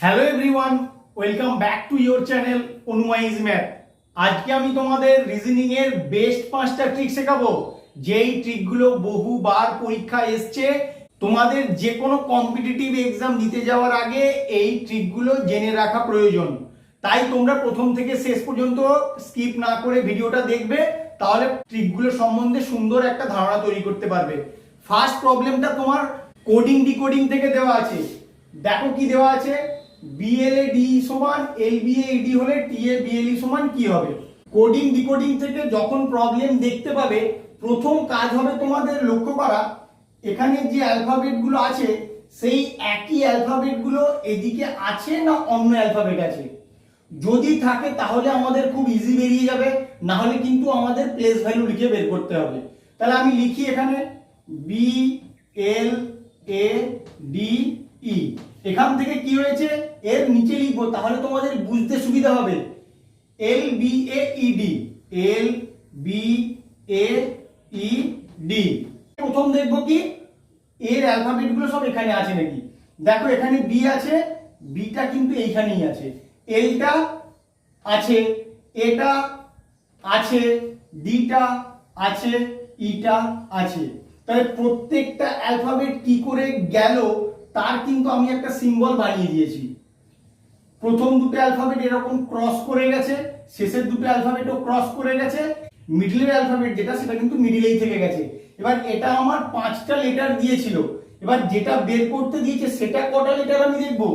Hello everyone, welcome back to your channel Anumaiz math. আজকে আমি তোমাদের রিজনিং এর বেস্ট 5টা ট্রিক শেখাবো, যেই ট্রিকগুলো বহুবার পরীক্ষা এসছে। তোমাদের যে কোনো কম্পিটিটিভ এক্সাম দিতে যাওয়ার আগে এই ট্রিকগুলো জেনে রাখা প্রয়োজন। তাই তোমরা প্রথম থেকে শেষ পর্যন্ত স্কিপ না করে ভিডিওটা দেখবে, তাহলে ট্রিকগুলো সম্বন্ধে সুন্দর একটা ধারণা তৈরি করতে পারবে। ফার্স্ট প্রবলেমটা তোমার কোডিং ডিকোডিং থেকে দেওয়া আছে। দেখো কি দেওয়া আছে, বিএলএ ডি সমান এলবিএ এডি হলে টিএ বিএলই সমান কি হবে। কোডিং ডিকোডিং থেকে যখন প্রবলেম দেখতে পাবে, প্রথম কাজ হবে তোমাদের লক্ষ্য করা এখানে যে অ্যালফাবেট গুলো আছে সেই একই অ্যালফাবেট গুলো এদিকে আছে না অন্য অ্যালফাবেট আছে। যদি থাকে তাহলে আমাদের খুব ইজি বেরিয়ে যাবে, না হলে কিন্তু আমাদের প্লেস ভ্যালু লিখে বের করতে হবে। তাহলে আমি লিখি এখানে B L A D E. এখান থেকে কি হয়েছে এর নিচে লিখবো, তাহলে তোমাদের বুঝতে সুবিধা হবে। L B A E D, L B A E D. প্রথম দেখবো কি এর অ্যালফাবেট গুলো সব এখানে আছে নাকি। দেখো এখানে বি আছে, বিটা কিন্তু এইখানেই আছে, এলটা আছে, এটা আছে, ডিটা আছে, ইটা আছে। তাহলে প্রত্যেকটা অ্যালফাবেট কি করে গেল তার কিন্তু আমি একটা সিম্বল বানিয়ে দিয়েছি। প্রথম দুটো অ্যালফাবেট এরকম ক্রস করে গেছে, শেষের দুটো অ্যালফাবেটও ক্রস করে গেছে, মিডলের অ্যালফাবেট যেটা সেটা কিন্তু মিডলেই থেকে গেছে। এবার এটা আমার 5টা লেটার দিয়েছিল, এবার যেটা বের করতে দিয়েছে সেটা কটা লেটার আমি দেখবো,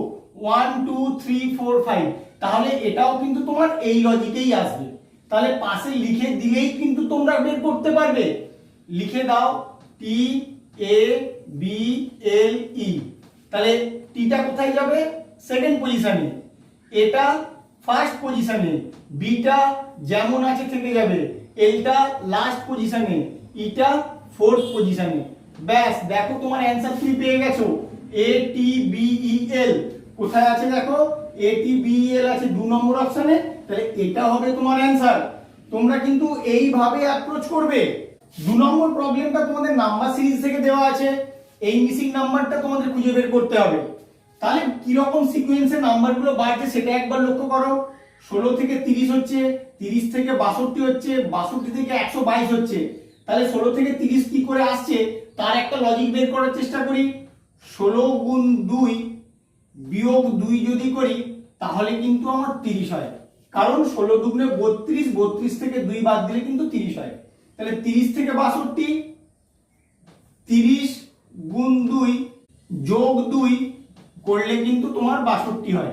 1 2 3 4 5। তাহলে এটাও কিন্তু তোমার এই লজিকেই আসবে। তাহলে পাশে লিখে দিলেই কিন্তু তোমরা বের করতে পারবে। লিখে দাও টি এ বি এল ই। তাহলে টিটা কোথায় যাবে, সেকেন্ড পজিশনে, এটা ফার্স্ট পজিশনে, বিটা যেমন আছে থেকে যাবে, এলটা লাস্ট পজিশনে, ইটা ফোর্থ পজিশনে। ব্যাস, দেখো তোমার অ্যানসার তুমি পেয়ে গেছো। এ টি বি ই এল কোথায় আছে দেখো, এ টি বি এল আছে 2 নম্বর অপশনে। তাহলে এটা হবে তোমার অ্যানসার। তোমরা কিন্তু এইভাবে অ্যাপ্রোচ করবে। 2 নম্বর প্রবলেমটা তোমাদের নাম্বার সিরিজ থেকে দেওয়া আছে, এই মিসিং নাম্বারটা তোমাদের খুঁজে বের করতে হবে। তাহলে কি রকম সিকোয়েন্সে নাম্বারগুলো বাড়ছে সেটা একবার লক্ষ্য করো। 16 থেকে 30 হচ্ছে, 30 থেকে 62 হচ্ছে, 62 থেকে 122 হচ্ছে। তাহলে 16 থেকে 30 কি করে আসছে তার একটা লজিক বের করার চেষ্টা করি। 16 গুণ 2 বিয়োগ 2 যদি করি তাহলে কিন্তু আমার 30 হয়, কারণ 16 দুগুণে 32, 32 থেকে 2 বাদ দিলে কিন্তু 30 হয়। তাহলে 30 থেকে 62, 30 গুণ 2 যোগ 2 করলে কিন্তু তোমার 62 হয়।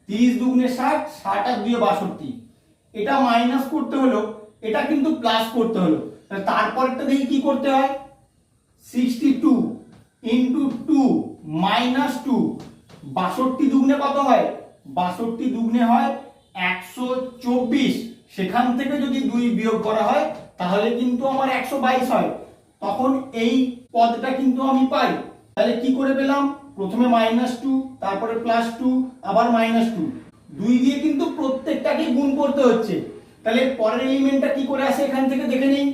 30 দুগুণে 60, 60 আর 2 62। এটা মাইনাস করতে হলো, এটা কিন্তু প্লাস করতে হলো। তারপরটা দেখি কি করতে হয়, 62 ইন্টু 2 মাইনাস 2। 62 দুগুণে কত হয়, 62 দুগুণে হয় 124। সেখান থেকে যদি 2 বিয়োগ করা হয় তাহলে কিন্তু আমার 122 হয়। তখন এই পদটা কিন্তু আমি পাই। তাহলে কি করে পেলাম, প্রথমে -2, তারপরে +2, আবার -2। 2 দিয়ে কিন্তু প্রত্যেকটাকে গুণ করতে হচ্ছে। তাহলে পরের এলিমেন্টটা কি করে আসে এখান থেকে দেখে নিই।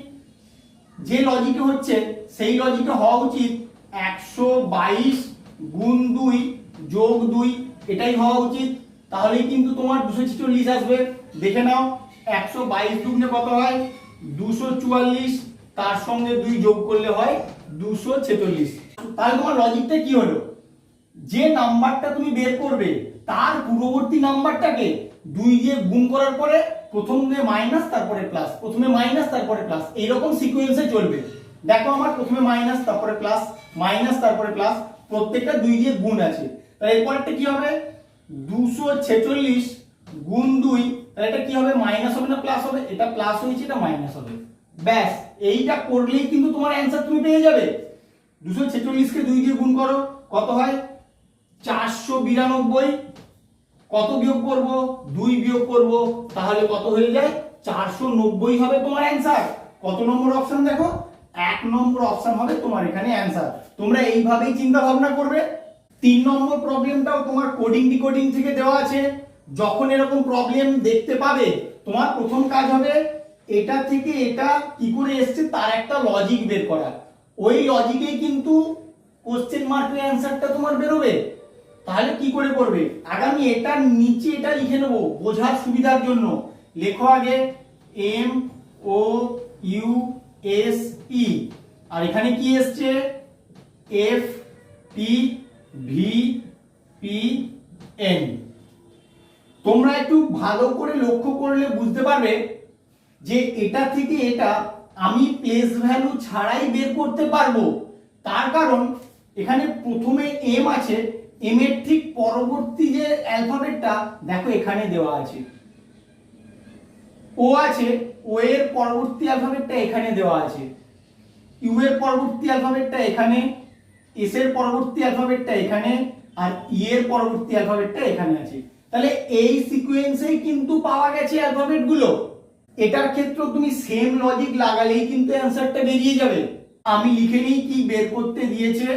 যে লজিকে হচ্ছে সেই লজিকে হওয়া উচিত 122 গুণ 2 যোগ 2, এটাই হওয়া উচিত। তাহলেই কিন্তু তোমার 246 আসবে। দেখে নাও 122 দুগুণে কত হয়, 244, তার সঙ্গে 2 যোগ করলে হয় 246। তাহলে তোমার লজিকটা কি হলো, যে নাম্বারটা তুমি বের করবে তার পূর্ববর্তী নাম্বারটাকে 2 দিয়ে গুণ করার পরে প্রথমে মাইনাস তারপরে প্লাস, প্রথমে মাইনাস তারপরে প্লাস, এইরকম সিকোয়েন্সে চলবে। দেখো আমার প্রথমে মাইনাস তারপরে প্লাস, মাইনাস তারপরে প্লাস, প্রত্যেকটা 2 দিয়ে গুণ আছে। তাহলে এরপরটা কি হবে, 246 গুণ 2, তাহলে এটা কি হবে, মাইনাস হবে না প্লাস হবে, এটা প্লাস হয়েছে এটা মাইনাস হবে। ব্যাস, এইটা করলেই কিন্তু তোমার অ্যানসার তুমি পেয়ে যাবে। 246 কে 2 দিয়ে গুণ করো, কত হয় 492। কত বিয়োগ করব, 2 বিয়োগ করব, তাহলে কত হয়ে যায় 490 হবে তোমার অ্যানসার। কত নম্বর অপশন দেখো, 1 নম্বর অপশন হবে তোমার এখানে অ্যানসার। তোমরা এইভাবেই চিন্তা ভাবনা করবে। 3 নম্বর প্রবলেমটাও তোমার কোডিং ডিকোডিং থেকে দেওয়া আছে। যখন এরকম প্রবলেম দেখতে পাবে তোমার প্রথম কাজ হবে এটা থেকে এটা কি করে এসছে তার একটা লজিক বের করা। ওই লজিকেই কিন্তু কোশ্চেন মার্কের অ্যানসারটা তোমার বেরোবে। তাহলে কি করে করবে, আগে আমি এটার নিচে এটা লিখে নেবো বোঝার সুবিধার জন্য। লেখো আগে M O U S E, আর এখানে কি এসছে F T V P N. তোমরা একটু ভালো করে লক্ষ্য করলে বুঝতে পারবে যে এটা থেকে এটা আমি প্লেস ভ্যালু ছাড়াই বের করতে পারবো। তার কারণ এখানে প্রথমে এম আছে, এম এর ঠিক পরবর্তী যে অ্যালফাবেটটা দেখো এখানে দেওয়া আছে, ও আছে, ও এর পরবর্তী অ্যালফাবেটটা এখানে দেওয়া আছে, ইউ এর পরবর্তী অ্যালফাবেটটা এখানে, এস এর পরবর্তী অ্যালফাবেটটা এখানে, আর ই এর পরবর্তী অ্যালফাবেটটা এখানে আছে। তাহলে এই সিকোয়েন্সেই কিন্তু পাওয়া গেছে অ্যালফাবেট গুলো। এটার ক্ষেত্রে তুমি সেম লজিক লাগালেই কিন্তু অ্যান্সারটা বেরিয়ে যাবে। আমি লিখে নিই কি বের করতে দিয়েছে,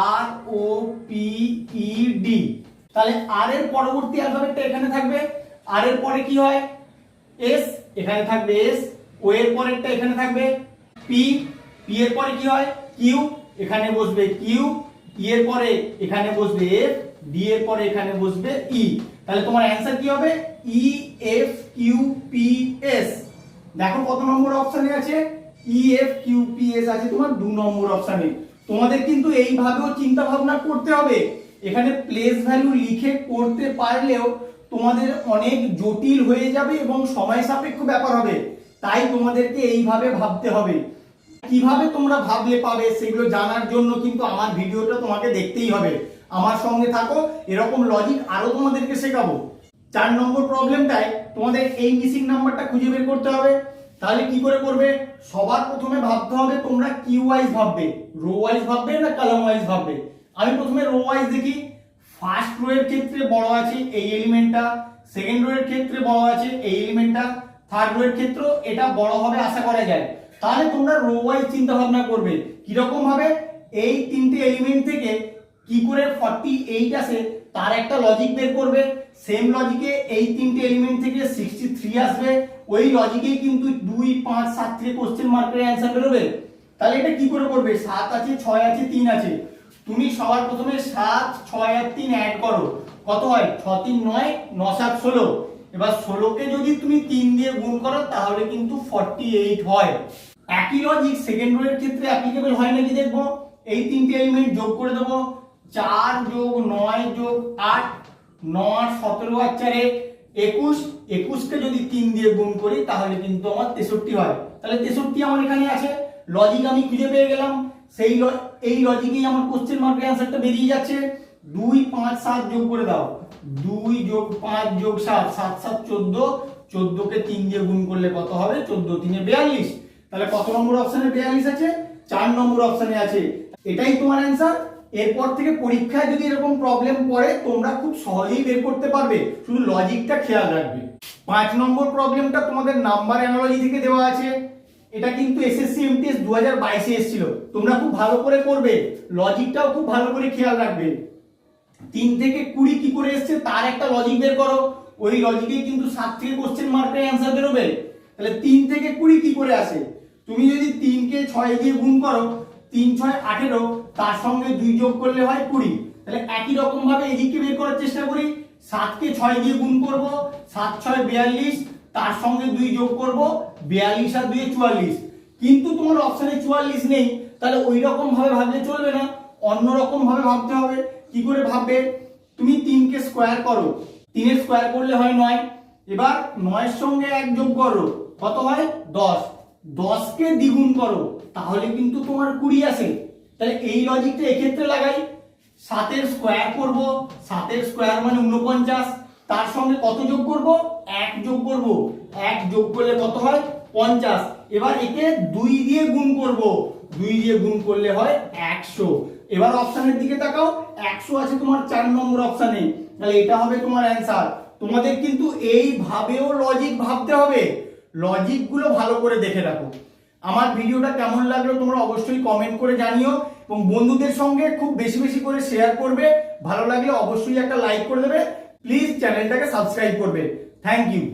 আর ও পি ই ডি। তাহলে আর এর পরবর্তী অ্যালফাবেটটা এখানে থাকবে, আর এর পরে কি হয় এস, এখানে থাকবে এস, ও এর পরেরটা এখানে থাকবে পি, পি এর পরে কি হয় কিউ, এখানে বসবে কিউ, ই এর পরে এখানে বসবে এফ, ডি এর পরে এখানে বসবে ই। তাহলে তোমার অ্যান্সার কি হবে E F Q P S. দেখো কত নম্বর অপশনে আছে, E F Q P S আছে তোমার 2 নম্বর অপশনে। তোমাদের কিন্তু এইভাবেও চিন্তা ভাবনা করতে হবে। এখানে প্লেস ভ্যালু লিখে করতে পারলেও তোমাদের অনেক জটিল হয়ে যাবে এবং সময় সাপেক্ষ ব্যাপার হবে, তাই তোমাদেরকে এইভাবে ভাবতে হবে। কিভাবে তোমরা ভাবলে পাবে সেগুলো জানার জন্য কিন্তু আমার ভিডিওটা তোমাকে দেখতেই হবে। আমার সঙ্গে থাকো, এরকম লজিক আরো তোমাদেরকে শেখাবো। 4 নম্বর প্রবলেমটায় তোমাদের এই মিসিং নাম্বারটা খুঁজে বের করতে হবে। তাহলে কি করে করবে, সবার প্রথমে ভাবতে হবে তোমরা কিউ ওয়াইজ ভাববে, রো ওয়াইজ ভাববে না কলাম ওয়াইজ ভাববে। আমি প্রথমে রো ওয়াইজ দেখি। ফার্স্ট রো এর ক্ষেত্রে বড় আছে এই এলিমেন্টটা, সেকেন্ড রো এর ক্ষেত্রে বড় আছে এই এলিমেন্টটা, থার্ড রো এর ক্ষেত্রে এটা বড় হবে আশা করা যায়। তাহলে তোমরা রো ওয়াইজ চিন্তা ভাবনা করবে। কিরকম ভাবে, এই তিনটে এলিমেন্ট থেকে কি করে 48 আসে তার একটা লজিক বের করবে। সেম লজিকে এই তিনটে এলিমেন্ট থেকে 63 আসবে, ওই লজিকেই কিন্তু 2 5 7 থেকে কোশ্চেন মার্কের অ্যান্সার বেরোবে। তাহলে এটা কি করে করবে, 7 আছে 6 আছে 3 আছে, তুমি সবার প্রথমে 7 6 আর 3 অ্যাড করো, কত হয় 6 3 9 9 7 16। এবার 16 কে যদি তুমি 3 দিয়ে গুণ করো তাহলে কিন্তু 48 হয়। একই লজিক সেকেন্ড রো এর ক্ষেত্রে অ্যাপ্লিকেবল হয় নাকি দেখবো। এই তিনটে এলিমেন্ট যোগ করে দেবো, 4 যোগ 9 যোগ 8, 9 17 আর 4 21, 21 কে যদি 3 দিয়ে গুণ করি তাহলে কিন্তু আমার 63 হয়। তাহলে 63 আমার এখানে আছে, লজিক আমি খুঁজে পেয়ে গেলাম। এই লজিকেই আমার কোশ্চেন মার্কের অ্যান্সারটা বেরিয়ে যাচ্ছে। 2 5 7 যোগ করে দাও, 2 যোগ 5 যোগ 7, 7 7 14, 14 কে 3 দিয়ে গুণ করলে কত হবে 14 3 42। তাহলে কত নম্বর অপশনে 42 আছে, 4 নম্বর অপশনে আছে। এটাই তোমার অ্যান্সার। এরপর থেকে পরীক্ষায় যদি এরকম প্রবলেম পড়ে তোমরা খুব সহজেই বের করতে পারবে, শুধু লজিকটা খেয়াল রাখবে। 5 নম্বর প্রবলেমটা তোমাদের নাম্বার অ্যানালজি থেকে দেওয়া আছে। এটা কিন্তু এসএসসি এমটিএস 2022 এ এসেছিল। তোমরা খুব ভালো করে করবে, লজিকটাও খুব ভালো করে খেয়াল রাখবে। 3 থেকে 20 কি করে এসেছে তার একটা লজিক বের করো, ওই লজিকেই কিন্তু 7 থেকে কোশ্চেন মার্কের অ্যান্সার বেরোবে। তাহলে 3 থেকে 20 কি করে আসে, তুমি যদি 3 কে 6 দিয়ে গুণ করো, 3 6 18, তার সঙ্গে 2 যোগ করলে হয় 20। তাহলে একই রকম ভাবে এদিকে বের করার চেষ্টা করি। 7 কে 6 দিয়ে গুণ করব, 7 6 42, তার সঙ্গে 2 যোগ করব, 42 আর 2 44। কিন্তু তোমার অপশনে 44 নেই, তাহলে ওই রকম ভাবে ভাবলে চলবে না, অন্য রকম ভাবে ভাবতে হবে। কি করে ভাববে, তুমি 3 কে স্কয়ার করো, 3 এর স্কয়ার করলে হয় 9। এবার 9 এর সঙ্গে 1 যোগ করো, কত হয় 10। 10 কে দ্বিগুণ করো তাহলে কিন্তু তোমার 20 আসে। তাহলে এই লজিকটা এক্ষেত্রে লাগাই। 7 এর স্কয়ার করব, 7 এর স্কয়ার মানে 49, তার সঙ্গে কত যোগ করব 1 যোগ করব, 1 যোগ করলে কত হয় 50। এবার একে 2 দিয়ে গুণ করব, 2 দিয়ে গুণ করলে হয় 100। এবার অপশনের দিকে তাকাও, 100 আছে তোমার 4 নম্বর অপশনে। তাহলে এটা হবে তোমার অ্যান্সার। তোমাদের কিন্তু এইভাবেও লজিক ভাবতে হবে, লজিকগুলো ভালো করে দেখে রাখো। আমার ভিডিওটা কেমন লাগলো তোমরা অবশ্যই কমেন্ট করে জানিও এবং বন্ধুদের সঙ্গে খুব বেশি বেশি করে শেয়ার করবে। ভালো লাগলে অবশ্যই একটা লাইক করে দেবে, প্লিজ চ্যানেলটাকে সাবস্ক্রাইব করবে। Thank you.